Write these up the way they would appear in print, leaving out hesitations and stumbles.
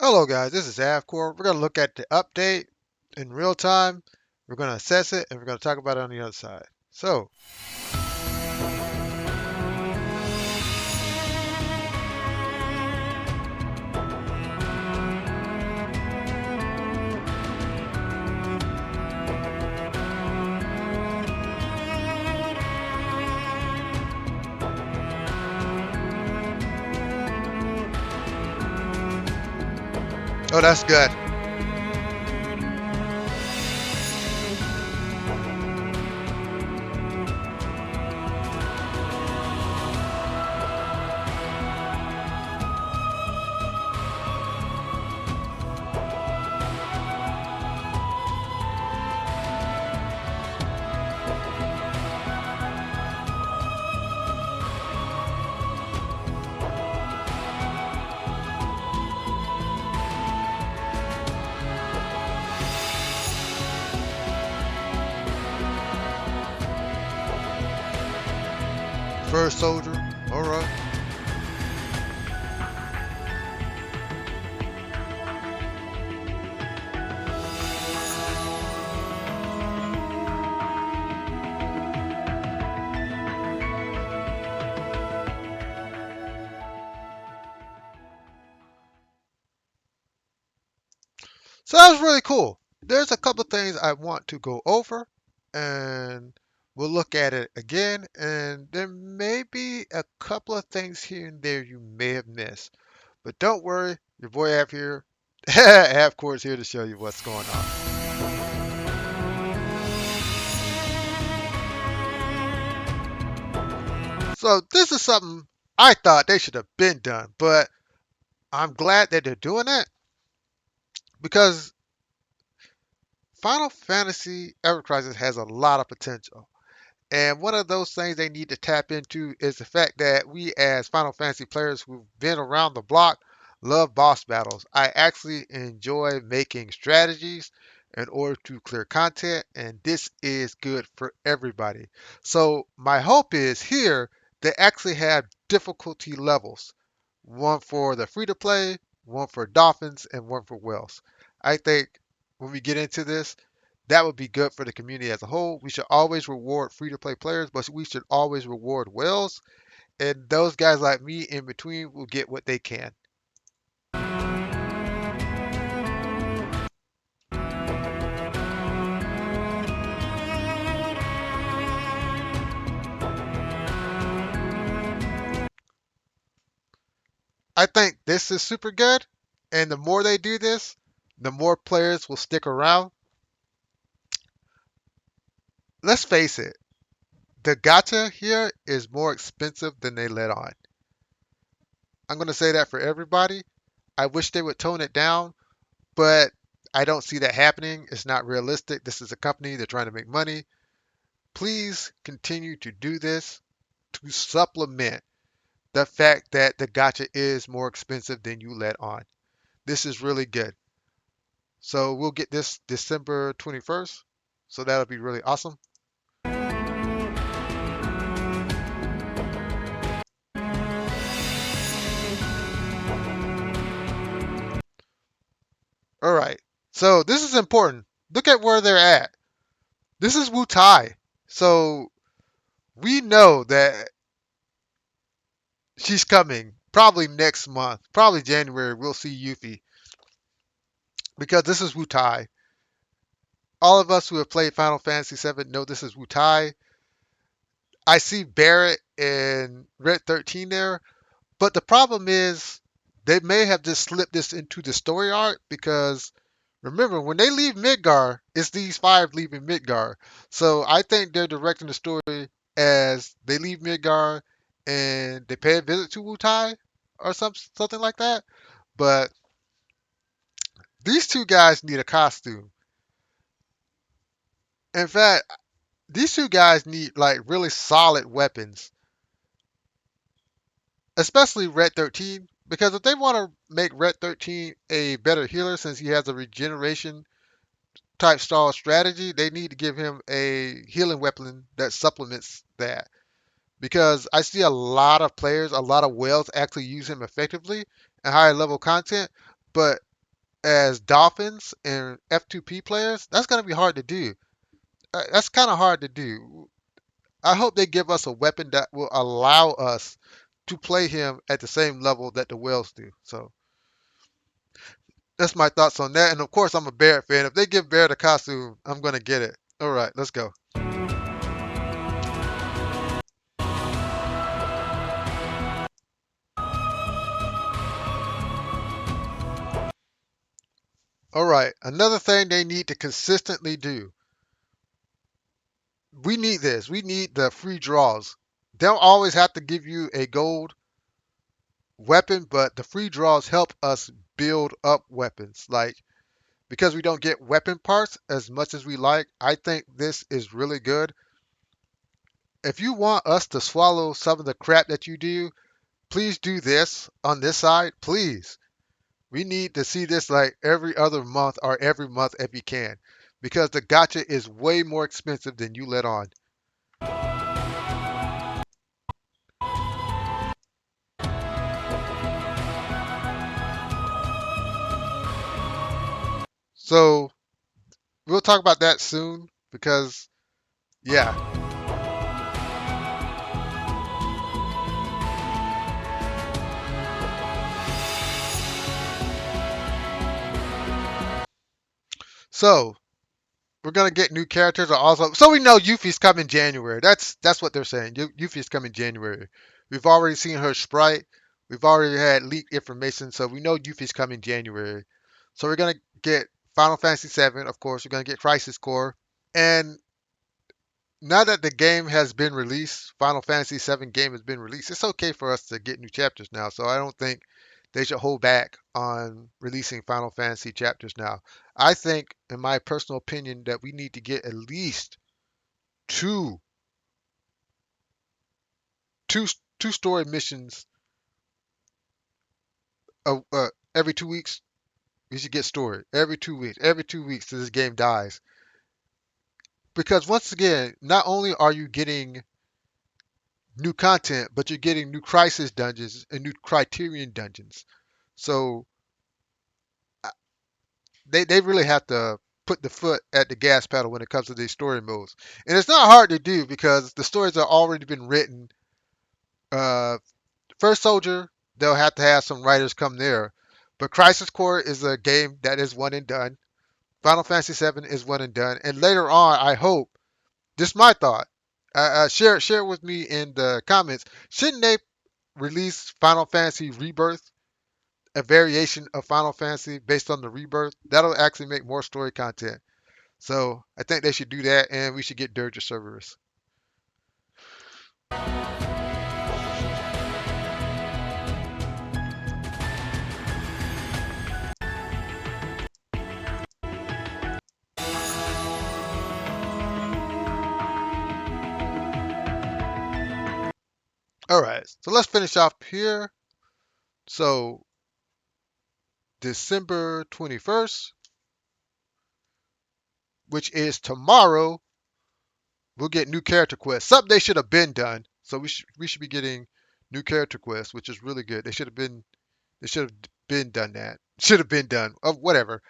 Hello guys, this is Avcoor. We're going to look at the update in real time. We're going to assess it and we're going to talk about it on the other side. So, oh, that's good. First soldier. All right. So that was really cool. There's a couple of things I want to go over and we'll look at it again. And there may be a couple of things here and there you may have missed. But don't worry, your boy Av here. Avcoor is here to show you what's going on. So this is something I thought they should have been done, but I'm glad that they're doing it because Final Fantasy Ever Crisis has a lot of potential. And one of those things they need to tap into is the fact that we, as Final Fantasy players who've been around the block, love boss battles. I actually enjoy making strategies in order to clear content, and this is good for everybody. So, my hope is here they actually have difficulty levels, one for the free to play, one for dolphins, and one for whales. I think when we get into this, that would be good for the community as a whole. We should always reward free to play players, but we should always reward whales. And those guys like me in between will get what they can. I think this is super good. And the more they do this, the more players will stick around. Let's face it, the gacha here is more expensive than they let on. I'm going to say that for everybody. I wish they would tone it down, but I don't see that happening. It's not realistic. This is a company, they're trying to make money. Please continue to do this to supplement the fact that the gacha is more expensive than you let on. This is really good. So we'll get this December 21st. So that'll be really awesome. All right. So this is important. Look at where they're at. This is Wu Tai. So we know that she's coming probably next month, probably January. We'll see Yuffie because this is Wu Tai. All of us who have played Final Fantasy VII know this is Wu Tai. I see Barrett and Red 13 there, but the problem is they may have just slipped this into the story arc because remember when they leave Midgar, it's these five leaving Midgar. So I think they're directing the story as they leave Midgar and they pay a visit to Wutai or something like that. But these two guys need a costume. In fact, these two guys need like really solid weapons, especially Red 13. Because if they want to make Red 13 a better healer, since he has a regeneration type style strategy, they need to give him a healing weapon that supplements that. Because I see a lot of players, a lot of whales actually use him effectively in higher level content, but as dolphins and F2P players, that's gonna be hard to do. That's kind of hard to do. I hope they give us a weapon that will allow us to play him at the same level that the whales do. So that's my thoughts on that. And of course, I'm a Barrett fan. If they give Barrett a costume, I'm gonna get it. All right, let's go. All right, another thing they need to consistently do. We need this. We need the free draws. They'll always have to give you a gold weapon, but the free draws help us build up weapons. Like, because we don't get weapon parts as much as we like, I think this is really good. If you want us to swallow some of the crap that you do, please do this on this side, please. We need to see this like every other month or every month if you can, because the gacha is way more expensive than you let on. So we'll talk about that soon because, yeah. So we're gonna get new characters. Are also, so we know Yuffie's coming January. That's what they're saying. Yuffie's coming January. We've already seen her sprite. We've already had leaked information, so we know Yuffie's coming January. So we're gonna get Final Fantasy VII, of course. We're gonna get Crisis Core, and now that the game has been released, Final Fantasy VII game has been released. It's okay for us to get new chapters now. So I don't think they should hold back on releasing Final Fantasy chapters now. I think, in my personal opinion, that we need to get at least two, two, two story missions every 2 weeks. We should get story every 2 weeks. Every 2 weeks till this game dies. Because once again, not only are you getting new content, but you're getting new Crisis dungeons and new Criterion dungeons. So they really have to put the foot at the gas pedal when it comes to these story modes. And it's not hard to do because the stories are already been written. Uh, First Soldier, they'll have to have some writers come there. But Crisis Core is a game that is one and done. Final Fantasy VII is one and done. And later on, I hope, this is my thought. Share it with me in the comments. Shouldn't they release Final Fantasy Rebirth, a variation of Final Fantasy based on the Rebirth? That'll actually make more story content. So I think they should do that, and we should get Dirge servers. All right, so let's finish off here. So December 21st, which is tomorrow, we'll get new character quests. Something they should have been done. So we should be getting new character quests, which is really good. They should have been done that. Should have been done. Whatever.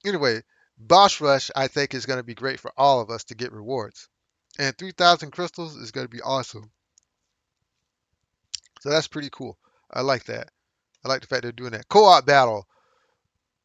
Anyway, Boss Rush I think is going to be great for all of us to get rewards. And 3,000 crystals is going to be awesome. So that's pretty cool. I like that. I like the fact they're doing that. Co-op battle.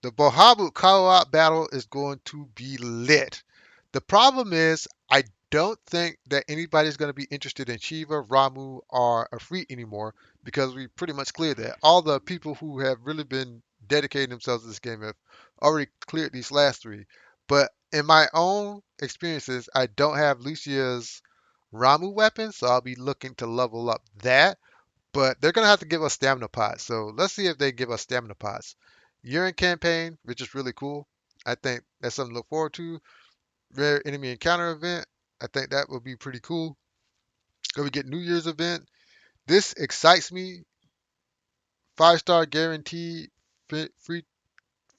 The Bohabu co-op battle is going to be lit. The problem is, I don't think that anybody's going to be interested in Shiva, Ramu, or Afrit anymore because we pretty much cleared that. All the people who have really been dedicating themselves to this game have already cleared these last three. But in my own experiences, I don't have Lucia's Ramu weapon, so I'll be looking to level up that. But they're gonna have to give us stamina pots. So let's see if they give us stamina pots. Urine campaign, which is really cool. I think that's something to look forward to. Rare enemy encounter event. I think that would be pretty cool. So we get New Year's event. This excites me. 5-star guaranteed free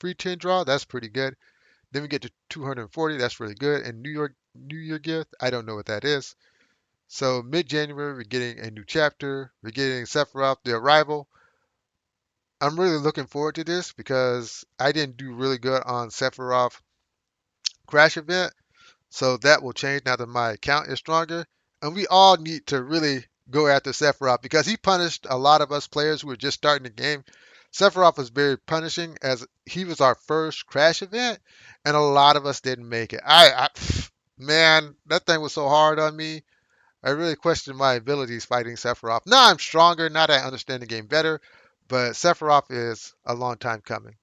10 draw. That's pretty good. Then we get to 240. That's really good. And New Year gift. I don't know what that is. So mid January we're getting a new chapter. We're getting Sephiroth the Arrival. I'm really looking forward to this because I didn't do really good on Sephiroth Crash event. So that will change now that my account is stronger. And we all need to really go after Sephiroth because he punished a lot of us players who were just starting the game. Sephiroth was very punishing as he was our first crash event, and a lot of us didn't make it. Man, that thing was so hard on me. I really questioned my abilities fighting Sephiroth. Now I'm stronger. Now that I understand the game better, but Sephiroth is a long time coming.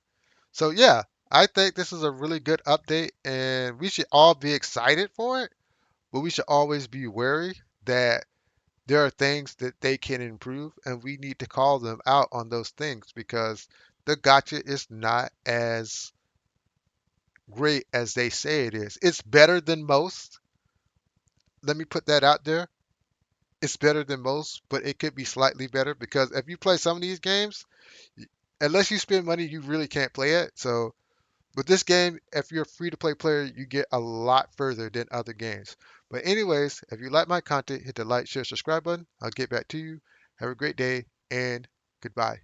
So yeah, I think this is a really good update, and we should all be excited for it. But we should always be wary that there are things that they can improve, and we need to call them out on those things because the gotcha is not as great as they say it is. It's better than most. Let me put that out there. It's better than most, but it could be slightly better because if you play some of these games, unless you spend money, you really can't play it. So with this game, if you're a free to play player, you get a lot further than other games. But anyways, if you like my content, hit the like, share, subscribe button. I'll get back to you. Have a great day and goodbye.